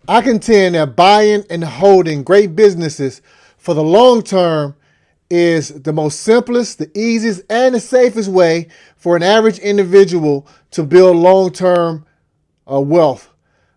I contend that buying and holding great businesses for the long term is the most simplest, the easiest, and the safest way for an average individual to build long-term wealth.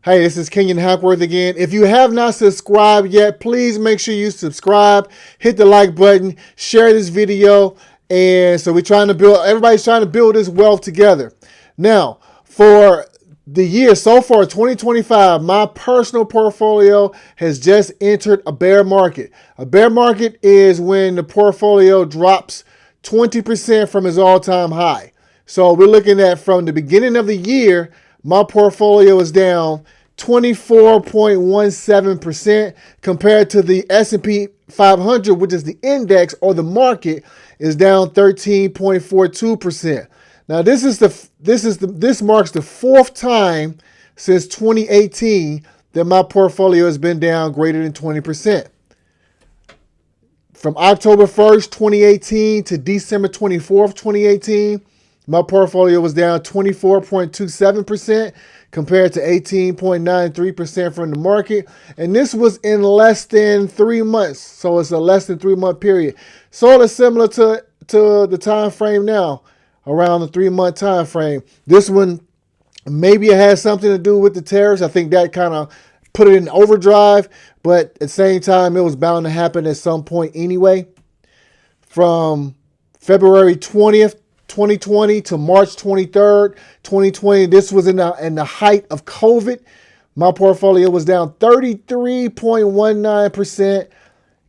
Hey, this is Kenyon Hackworth again. If you have not subscribed yet, please make sure you subscribe, hit the like button, share this video, and so everybody's trying to build this wealth together. Now, for the year so far, 2025, my personal portfolio has just entered a bear market. A bear market is when the portfolio drops 20% from its all-time high. So we're looking at from the beginning of the year, my portfolio is down 24.17% compared to the S&P 500, which is the index or the market, is down 13.42%. Now this marks the fourth time since 2018 that my portfolio has been down greater than 20%. From October 1st, 2018 to December 24th, 2018, my portfolio was down 24.27% compared to 18.93% from the market. And this was in less than 3 months. So it's a less than 3 month period. Sort of similar to the time frame now, around the 3 month time frame. This one, maybe it has something to do with the tariffs. I think that kind of put it in overdrive, but at the same time, it was bound to happen at some point anyway. From February 20th, 2020 to March 23rd, 2020, this was in the height of COVID. My portfolio was down 33.19%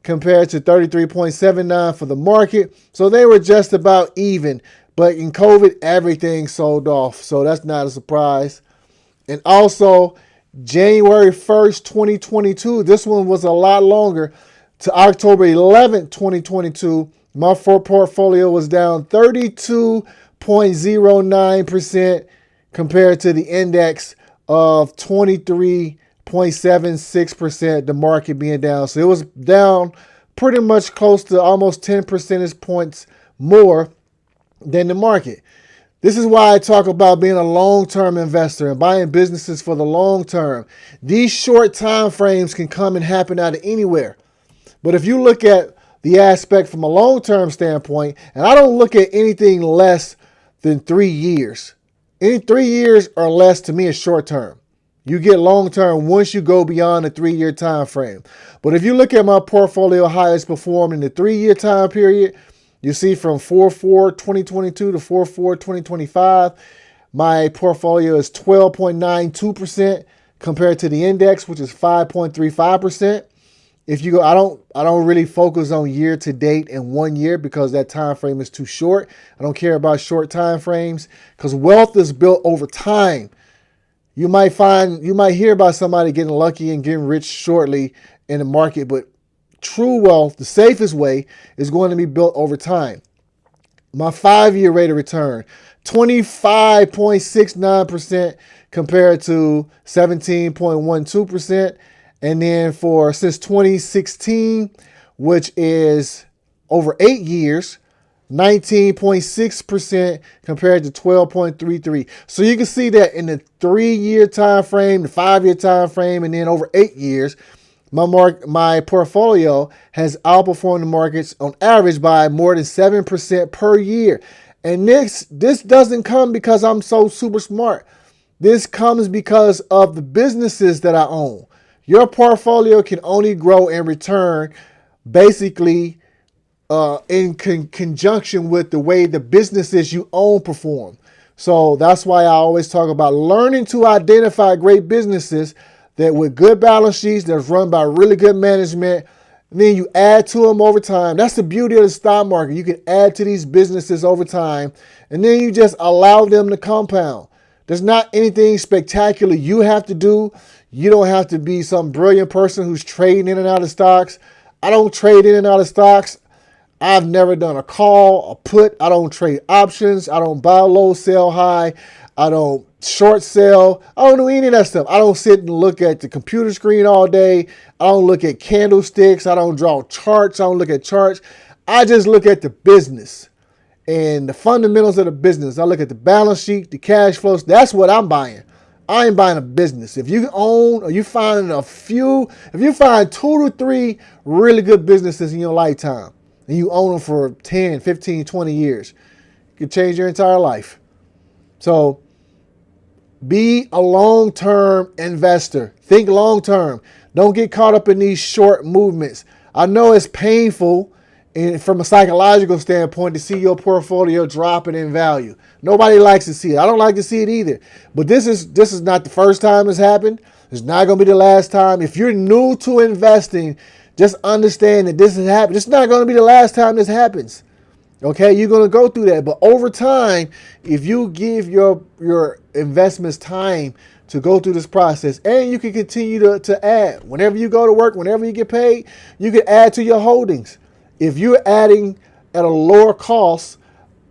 compared to 33.79% for the market. So they were just about even. But in COVID, everything sold off. So that's not a surprise. And also, January 1st, 2022, this one was a lot longer, to October 11th, 2022, my portfolio was down 32.09% compared to the index of 23.76%, the market being down. So it was down pretty much close to almost 10 percentage points more than the market. This is why I talk about being a long-term investor and buying businesses for the long term. These short time frames can come and happen out of anywhere. But if you look at the aspect from a long-term standpoint, and I don't look at anything less than 3 years. Any 3 years or less to me is short-term. You get long-term once you go beyond the 3-year time frame. But if you look at my portfolio, how it's performed in the 3-year time period, you see from 4/4/2022 to 4/4/2025, my portfolio is 12.92% compared to the index, which is 5.35%. If you go, I don't really focus on year to date and 1 year because that time frame is too short. I don't care about short time frames because wealth is built over time. You might hear about somebody getting lucky and getting rich shortly in the market, but true wealth, the safest way, is going to be built over time. My 5-year rate of return, 25.69% compared to 17.12%. And then since 2016, which is over 8 years, 19.6% compared to 12.33. So you can see that in the 3-year time frame, the 5-year time frame, and then over 8 years, my portfolio has outperformed the markets on average by more than 7% per year. And this doesn't come because I'm so super smart. This comes because of the businesses that I own. Your portfolio can only grow and return basically in conjunction with the way the businesses you own perform. So that's why I always talk about learning to identify great businesses that with good balance sheets that's run by really good management. And then you add to them over time. That's the beauty of the stock market. You can add to these businesses over time, and then you just allow them to compound. There's not anything spectacular you have to do. You don't have to be some brilliant person who's trading in and out of stocks. I don't trade in and out of stocks. I've never done a call, a put. I don't trade options. I don't buy low, sell high. I don't short sell. I don't do any of that stuff. I don't sit and look at the computer screen all day. I don't look at candlesticks. I don't draw charts. I don't look at charts. I just look at the business and the fundamentals of the business. I look at the balance sheet, the cash flows. That's what I'm buying. I ain't buying a business. If you own or you find if you find 2 to 3 really good businesses in your lifetime and you own them for 10, 15, 20 years, you can change your entire life. So be a long-term investor. Think long-term. Don't get caught up in these short movements. I know it's painful from a psychological standpoint to see your portfolio dropping in value. Nobody likes to see it. I don't like to see it either. But this is not the first time it's happened. It's not going to be the last time. If you're new to investing, just understand that this has happened. It's not going to be the last time this happens. Okay, you're going to go through that. But over time, if you give your investments time to go through this process, and you can continue to add. Whenever you go to work, whenever you get paid, you can add to your holdings. If you're adding at a lower cost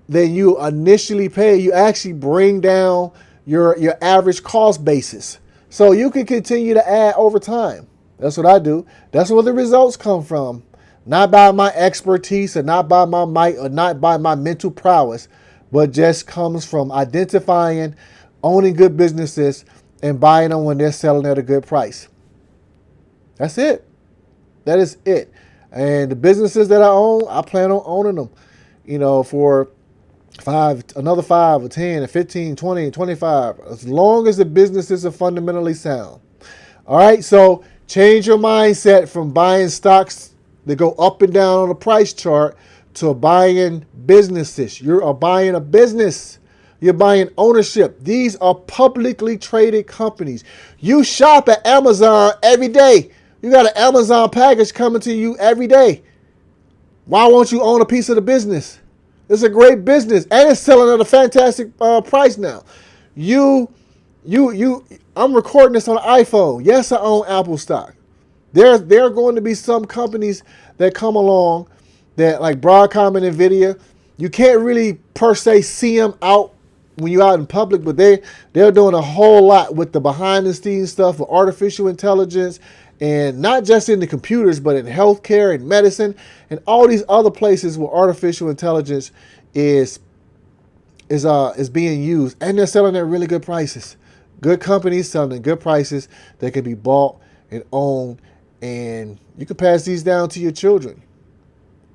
than you initially pay, you actually bring down your average cost basis. So you can continue to add over time. That's what I do. That's where the results come from. Not by my expertise or not by my might or not by my mental prowess, but just comes from identifying, owning good businesses, and buying them when they're selling at a good price. That's it. That is it. And the businesses that I own, I plan on owning them, for another 5 or 10 or 15, 20, and 25, as long as the businesses are fundamentally sound. All right, so change your mindset from buying stocks that go up and down on the price chart to buying businesses. You're buying a business. You're buying ownership. These are publicly traded companies. You shop at Amazon every day. You got an Amazon package coming to you every day. Why won't you own a piece of the business? It's a great business, and it's selling at a fantastic price now. I'm recording this on an iPhone. Yes, I own Apple stock. There are going to be some companies that come along that, like Broadcom and Nvidia, you can't really per se see them out when you're out in public, but they're doing a whole lot with the behind the scenes stuff with artificial intelligence, and not just in the computers, but in healthcare and medicine and all these other places where artificial intelligence is being used, and they're selling at really good prices. Good companies selling at good prices that can be bought and owned, and you can pass these down to your children.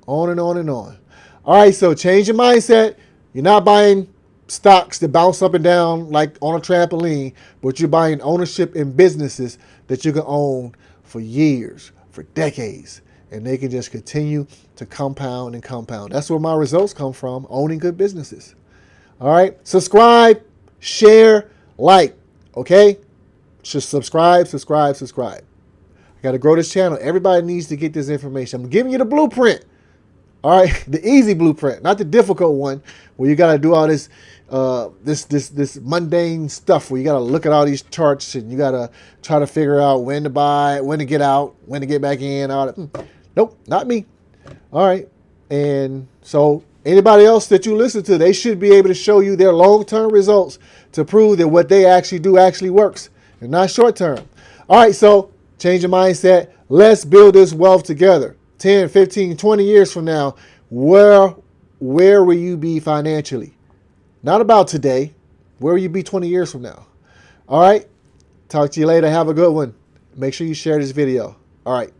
On and on and on. All right, so change your mindset. You're not buying stocks that bounce up and down like on a trampoline, but you're buying ownership in businesses that you can own for years, for decades, and they can just continue to compound and compound. That's where my results come from, owning good businesses. All right, subscribe, share, like, okay? Just subscribe. I got to grow this channel. Everybody needs to get this information. I'm giving you the blueprint. All right, the easy blueprint, not the difficult one where you got to do all this this mundane stuff where you got to look at all these charts and you got to try to figure out when to buy, when to get out, when to get back in. All that. Nope, not me. All right, and so anybody else that you listen to, they should be able to show you their long-term results to prove that what they actually do actually works and not short-term. All right, so change your mindset. Let's build this wealth together. 10, 15, 20 years from now, where will you be financially? Not about today. Where will you be 20 years from now? All right. Talk to you later. Have a good one. Make sure you share this video. All right.